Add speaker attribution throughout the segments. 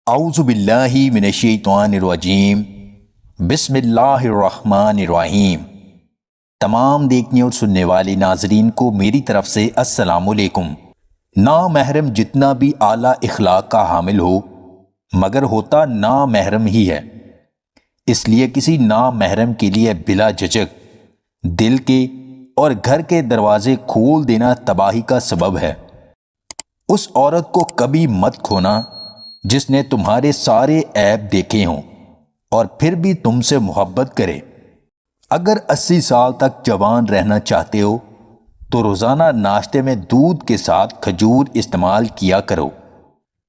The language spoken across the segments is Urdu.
Speaker 1: اعوذ باللہ من الشیطان الرجیم بسم اللہ الرحمن الرحیم۔ تمام دیکھنے اور سننے والے ناظرین کو میری طرف سے السلام علیکم۔ نامحرم جتنا بھی اعلیٰ اخلاق کا حامل ہو مگر ہوتا نامحرم ہی ہے، اس لیے کسی نامحرم کے لیے بلا جھجک دل کے اور گھر کے دروازے کھول دینا تباہی کا سبب ہے۔ اس عورت کو کبھی مت کھونا جس نے تمہارے سارے عیب دیکھے ہوں اور پھر بھی تم سے محبت کرے۔ اگر 80 سال تک جوان رہنا چاہتے ہو تو روزانہ ناشتے میں دودھ کے ساتھ کھجور استعمال کیا کرو۔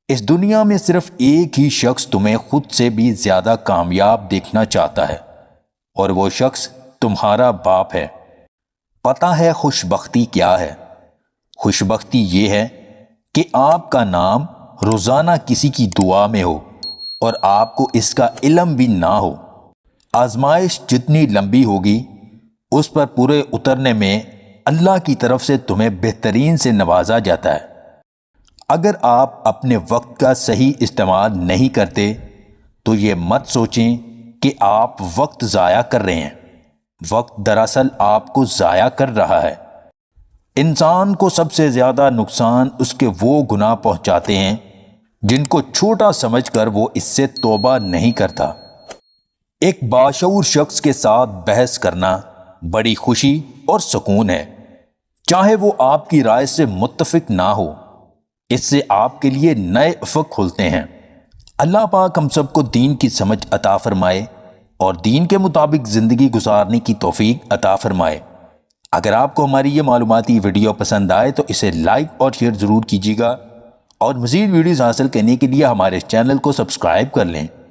Speaker 1: اس دنیا میں صرف ایک ہی شخص تمہیں خود سے بھی زیادہ کامیاب دیکھنا چاہتا ہے اور وہ شخص تمہارا باپ ہے۔ پتہ ہے خوش بختی کیا ہے؟ خوش بختی یہ ہے کہ آپ کا نام روزانہ کسی کی دعا میں ہو اور آپ کو اس کا علم بھی نہ ہو۔ آزمائش جتنی لمبی ہوگی اس پر پورے اترنے میں اللہ کی طرف سے تمہیں بہترین سے نوازا جاتا ہے۔ اگر آپ اپنے وقت کا صحیح استعمال نہیں کرتے تو یہ مت سوچیں کہ آپ وقت ضائع کر رہے ہیں، وقت دراصل آپ کو ضائع کر رہا ہے۔ انسان کو سب سے زیادہ نقصان اس کے وہ گناہ پہنچاتے ہیں جن کو چھوٹا سمجھ کر وہ اس سے توبہ نہیں کرتا۔ ایک باشعور شخص کے ساتھ بحث کرنا بڑی خوشی اور سکون ہے، چاہے وہ آپ کی رائے سے متفق نہ ہو۔ اس سے آپ کے لیے نئے افق کھلتے ہیں۔ اللہ پاک ہم سب کو دین کی سمجھ عطا فرمائے اور دین کے مطابق زندگی گزارنے کی توفیق عطا فرمائے۔ اگر آپ کو ہماری یہ معلوماتی ویڈیو پسند آئے تو اسے لائک اور شیئر ضرور کیجیے گا، اور مزید ویڈیوز حاصل کرنے کے لیے ہمارے چینل کو سبسکرائب کر لیں۔